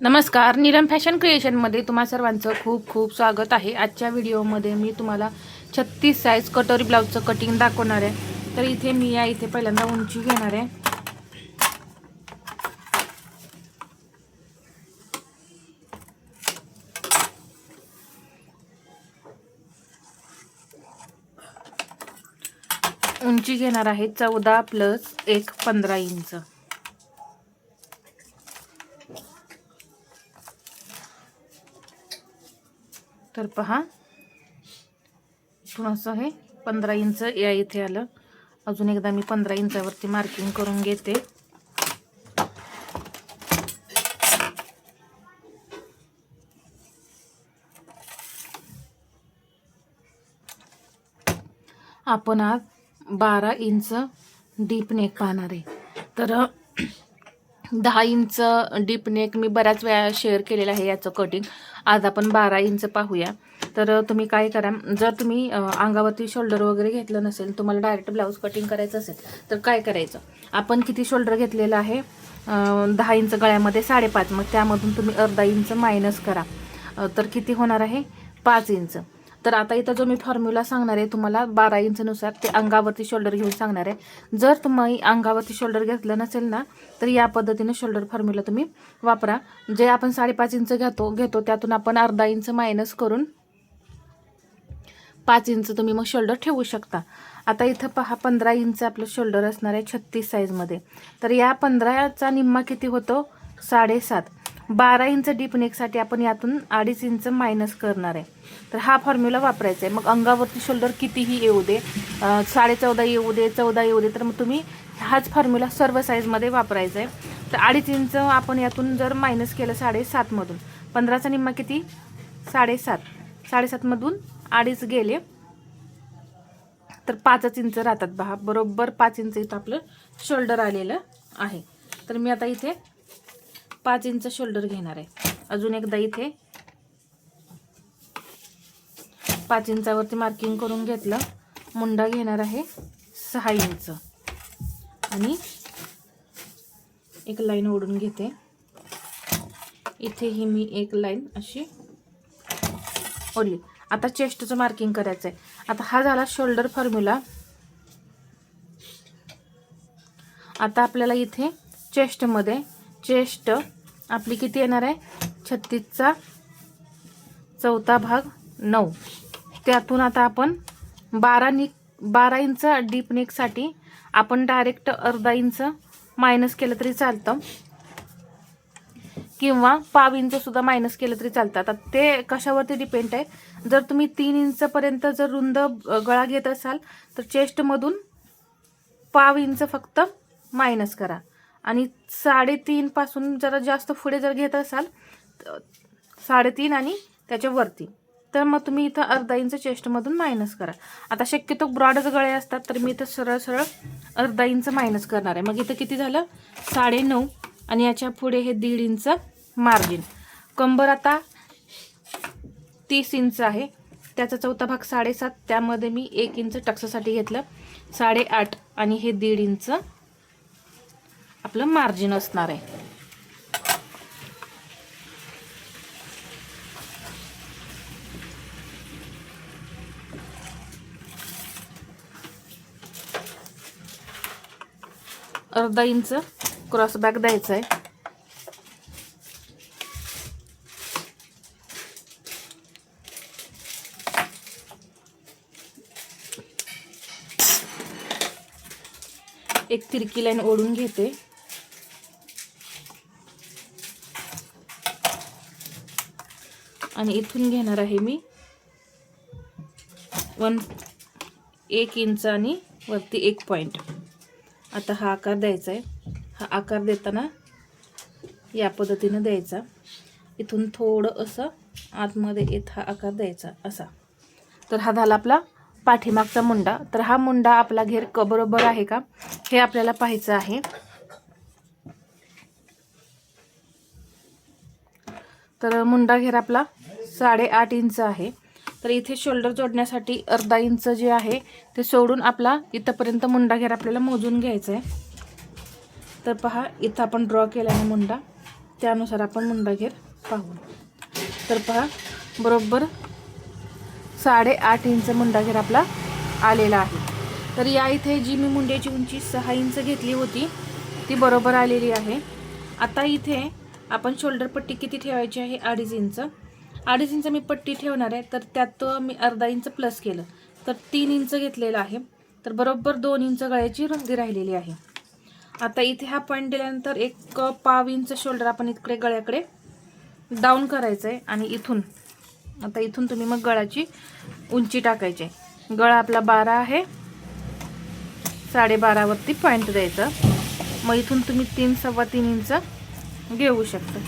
नमस्कार, नीलम फॅशन क्रिएशनमध्ये तुम्हा सर्वांचं खूप खूप स्वागत आहे। आजच्या व्हिडिओमध्ये मी तुम्हाला 36 साईज कटोरी ब्लाऊजचं कटिंग दाखवणार आहे। तर इथे मी इथे पहिल्यांदा उंची घेणार आहे। उंची घेणार आहे 14 प्लस 1 15 इंच। तर पहा, इथून असं हे 15 इंच या इथे आलं। अजून एकदा मी 15 इंचावरती मार्किंग करून घेते। आपण आज 12 इंच डीप नेक पाहणार आहे। तर 10 इंच डीप नेक मी बऱ्याच वेळा शेअर केलेलं आहे याचं कटिंग। आज आपण 12 इंच पाहूया। तर तुम्ही काय करा, जर तुम्ही अंगावरती शोल्डर वगैरे घेतलं नसेल, तुम्हाला डायरेक्ट ब्लाऊज कटिंग करायचं असेल तर काय करायचं, आपण किती शोल्डर घेतलेलं आहे 10 इंच गळ्यामध्ये 5.5, मग त्यामधून तुम्ही अर्धा इंच मायनस करा, तर किती होणार आहे 5 इंच। तर आता इथं जो मी फॉर्म्युला सांगणार आहे तुम्हाला 12 इंचनुसार ते अंगावरती शोल्डर घेऊन सांगणार आहे। जर तुम्ही अंगावरती शोल्डर घेतलं नसेल ना, तर या पद्धतीने शोल्डर फॉर्म्युला तुम्ही वापरा। जे आपण 5.5 इंच घेतो त्यातून आपण अर्धा इंच मायनस करून 5 इंच तुम्ही मग शोल्डर ठेवू शकता। आता इथं पहा 15 इंच आपलं शोल्डर असणार आहे 36 साईजमध्ये। तर या 15चा निम्मा किती होतो 7.5। 12 इंच डीप नेकसाठी आपण यातून 2.5 इंच मायनस करणार आहे। तर हा फॉर्म्युला वापरायचा आहे। मग अंगावरती शोल्डर कितीही येऊ दे, 14.5 येऊ दे, 14 येऊ दे, तर मग तुम्ही हाच फॉर्म्युला सर्व साईजमध्ये वापरायचा आहे। तर 2.5 इंच आपण यातून जर मायनस केलं 7.5 मधून, 15चा निम्मा किती 7.5, 7.5 मधून 2.5 गेले तर 5 इंच राहतात। पहा, बरोबर 5 इंच इथं आपलं शोल्डर आलेलं आहे। तर मी आता इथे 5 इंच शोल्डर घेणार आहे। अजून एकदा इथे 5 इंचावरती मार्किंग करून घेतलं। मुंडा घेणार आहे 6 इंच आणि एक लाईन ओढून घेते। इथेही मी एक लाईन अशी ओढली। आता चेस्टचं मार्किंग करायचं आहे। आता हा झाला शोल्डर फॉर्म्युला। आता आपल्याला इथे चेस्टमध्ये चेस्ट आपली किती येणार आहे 36चा चौथा भाग 9। त्यातून आता आपण 12 इंच डीप नेकसाठी आपण डायरेक्ट अर्धा इंच मायनस केलं तरी चालतं, किंवा पाव इंच सुद्धा मायनस केलं तरी चालतं। आता ते कशावरती डिपेंड आहे, जर तुम्ही 3 इंचपर्यंत जर रुंद गळा घेत असाल तर चेस्टमधून पाव इंच फक्त मायनस करा, आणि 3.5 पासून जरा जास्त पुढे जर घेत असाल 3.5 आणि त्याच्यावरती, तर मग तुम्ही इथं अर्धा इंच चेस्टमधून मायनस करा। आता शक्यतो ब्रॉडच गळे असतात, तर मी इथं सरळ सरळ अर्धा इंच मायनस करणार आहे। मग इथं किती झालं 9.5, आणि याच्या पुढे हे 1.5 इंच मार्जिन। कंबर आता 30 इंच आहे, त्याचा चौथा भाग 7.5, त्यामध्ये मी 1 इंच टक्ससाठी घेतलं 8.5, आणि हे 1.5 इंच आपलं मार्जिन असणार आहे। अर्धा इंच क्रॉस बॅक द्यायचा आहे। एक तिरकी लाईन ओढून घेते, आणि इथून घेणार आहे मी 1 इंच आणि वरती 1 पॉइंट। आता हा आकार द्यायचा आहे। हा आकार देताना या पद्धतीने द्यायचा, इथून थोडं असं आतमध्ये येत हा आकार द्यायचा असा। तर हा झाला आपला पाठीमागचा मुंडा। तर हा मुंडा आपला घेर बरोबर आहे का हे आपल्याला पाहायचं आहे। तर मुंडा घेर आपला 8.5 इंच आहे। तर इथे शोल्डर जोडण्यासाठी अर्धा इंच जे आहे ते सोडून आपला इथपर्यंत मुंडा घेर आपल्याला मोजून घ्यायचा आहे। तर पहा, इथं आपण ड्रॉ केला आहे मुंडा, त्यानुसार आपण मुंडा घेर पाहू. तर पहा बरोबर 8.5 इंच मुंडा घेर आपला आलेला आहे. तर या इथे जी मी मुंड्याची उंची 6 इंच घेतली होती ती बरोबर आलेली आहे. आता इथे आपण शोल्डर पट्टी किती ठेवायची आहे? 2.5 इंच. 2.5 इंच मी पट्टी ठेवणार आहे. तर त्यात मी अर्धा इंच प्लस केलं तर 3 इंच घेतलेलं आहे. तर बरोबर 2 इंच गळ्याची रुंदी राहिलेली आहे. आता इथे हा पॉईंट दिल्यानंतर 1.5 इंच शोल्डर आपण इकडे गळ्याकडे डाऊन करायचं आहे आणि इथून तुम्ही मग गळाची उंची टाकायची आहे. गळा आपला 12 आहे, 12.5 वरती पॉईंट द्यायचा. मग इथून तुम्ही 3 सव्वा 3 इंच घेऊ शकता.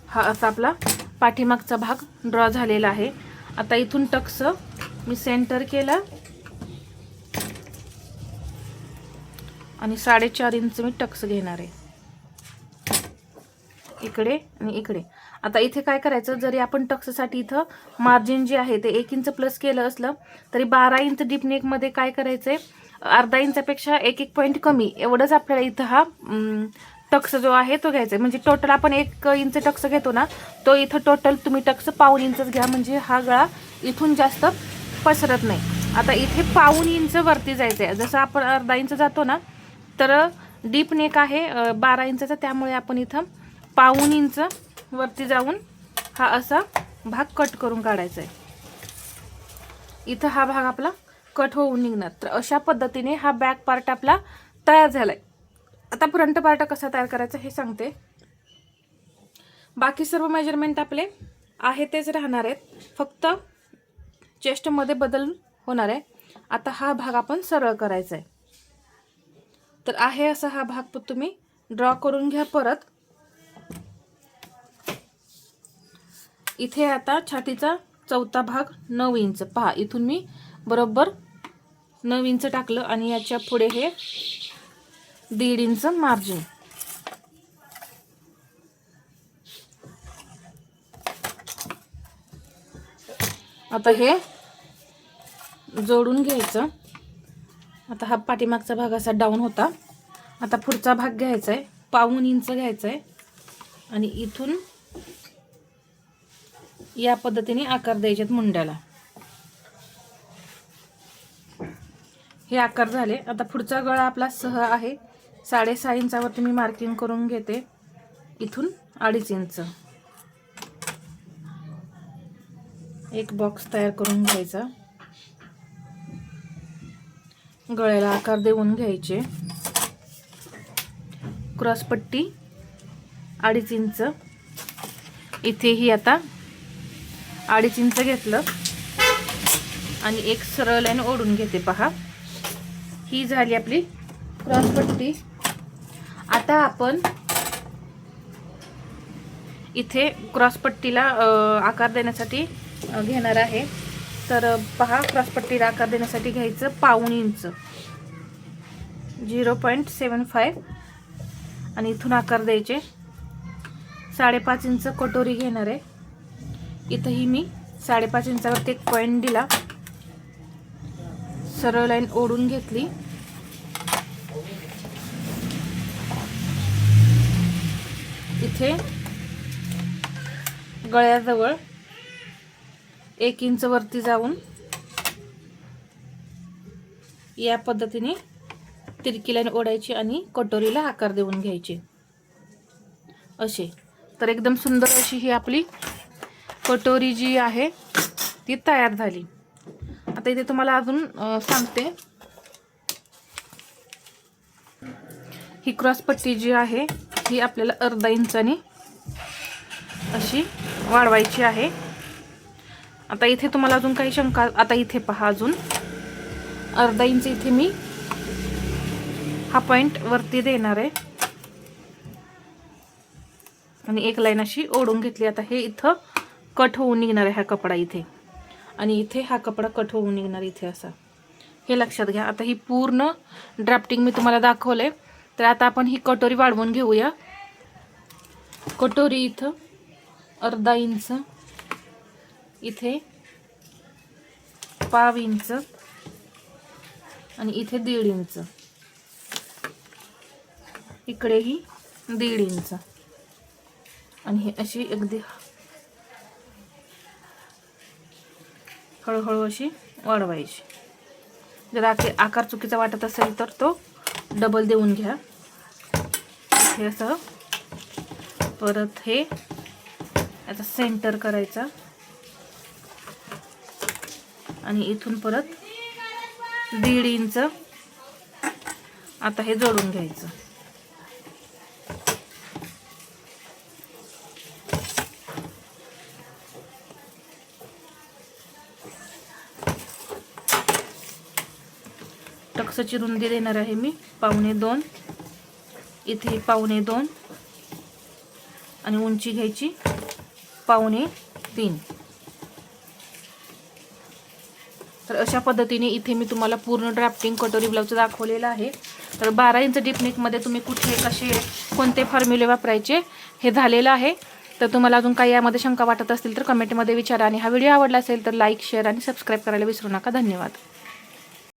हा असा आपला पाठीमागचा भाग ड्रॉ झालेला आहे. आता इथून टक्स मी सेंटर केला आणि 4.5 इंच मी टक्स घेणार आहे इकडे आणि इकडे. आता इथे काय करायचं, जरी आपण टक्ससाठी इथं मार्जिन जे आहे ते 1 इंच प्लस केलं असलं तरी 12 इंच डीप नेकमध्ये काय करायचंय, अर्धा इंचापेक्षा 1 पॉईंट कमी एवढंच आपल्याला इथं हा टक्स जो आहे तो घ्यायचा आहे. म्हणजे टोटल आपण 1 इंच टक्स घेतो ना, तो इथं टोटल तुम्ही टक्स 1.5 इंचच घ्या, म्हणजे हा गळा इथून जास्त पसरत नाही. आता इथे 1.5 इंच वरती जायचं आहे. जसं आपण अर्धा इंच जातो ना, तर डीप नेक आहे 12 इंचाचा, त्यामुळे आपण इथं 1.5 इंच वरती जाऊन हा असा भाग कट करून काढायचा आहे. इथं हा भाग आपला कट होऊन निघणार. तर अशा पद्धतीने हा बॅक पार्ट आपला तयार झालाय. आता फ्रंट पार्ट कसा तयार करायचा हे सांगते. बाकी सर्व मेजरमेंट आपले आहे तेच राहणार आहेत, फक्त चेस्टमध्ये बदल होणार आहे. आता हा भाग आपण सरळ करायचा आहे. तर आहे असा हा भाग तुम्ही ड्रॉ करून घ्या. परत इथे आता छातीचा चौथा भाग 9 इंच. पहा इथून मी बरोबर 9 इंच टाकलं आणि याच्या पुढे हे 1.5 इंच मार्जिन. आता हे जोडून घ्यायचं. आता हा पाठीमागचा भाग असा डाऊन होता. आता पुढचा भाग घ्यायचा आहे, 1.5 इंच घ्यायचा आहे आणि इथून या पद्धतीने आकार द्यायचे मुंड्याला. हे आकार झाले. आता पुढचा गळा आपला 6 आहे, 6.5 इंचावर तुम्ही मार्किंग करून घेते. इथून 2.5 इंच एक बॉक्स तयार करून घ्यायचा. गळ्याला आकार देऊन घ्यायचे. क्रॉस पट्टी 2.5 इंच. इथेही आता 2.5 इंच घेतलं आणि एक सरळ लाईन ओढून घेते. पहा ही झाली आपली क्रॉस पट्टी. आता आपण इथे क्रॉस पट्टीला आकार देण्यासाठी घेणार आहे. तर पहा क्रॉस पट्टीला आकार देण्यासाठी घ्यायचं 1.5 इंच 0.75 आणि इथून आकार द्यायचे. 5.5 इंच कटोरी घेणार आहे. इथंही मी 5.5 इंचावरती एक पॉईंट दिला, सरळ लाईन ओढून घेतली. इथे गळ्याजवळ 1 इंच वरती जाऊन या पद्धतीने तिरकी लाईन ओढायची आणि कटोरीला आकार देऊन घ्यायचे असे. तर एकदम सुंदर अशी ही आपली कटोरी जी आहे ती तयार झाली. आता इथे तुम्हाला अजून सांगते, ही क्रॉस पट्टी जी आहे ही आपल्याला अर्धा इंचाने अशी वाढवायची आहे. आता इथे तुम्हाला अजून काही शंका, आता इथे पहा अजून अर्धा इंच इथे मी हा पॉइंट वरती देणार आहे आणि एक लाईन अशी ओढून घेतली. आता हे इथं कट होऊन निघणार आहे हा कपडा इथे, आणि इथे हा कपडा कट होऊन निघणार इथे असा, हे लक्षात घ्या. आता ही पूर्ण ड्राफ्टिंग मी तुम्हाला दाखवले. तर आता आपण ही कटोरी वाढवून घेऊया. कटोरी इथं अर्धा इंच, इथे पाव इंच आणि इथे 1.5 इंच, इकडेही 1.5 इंच आणि हे अशी अगदी हळूहळू अशी वाढवायची. जर आकार चुकीचा वाटत असेल तर तो डबल देऊन घ्या. हे असं परत हे याचा सेंटर करायचा आणि इथून परत 1.5 इंच आता हे जोडून घ्यायचं. टक्सची रुंदी देणार आहे मी 1.25, इथे 1.25 आणि उंची घ्यायची 2.25. तर अशा पद्धतीने इथे मी तुम्हाला पूर्ण ड्राफ्टिंग कटोरी ब्लाउज दाखवलेला आहे. तर 12 इंच डीपनेकमध्ये तुम्ही कुठे कसे कोणते फॉर्म्युले वापरायचे हे झालेलं आहे. तर तुम्हाला अजून काही यामध्ये शंका वाटत असतील तर कमेंटमध्ये विचारा आणि हा व्हिडिओ आवडला असेल तर लाईक, शेअर आणि सबस्क्राईब करायला विसरू नका. धन्यवाद.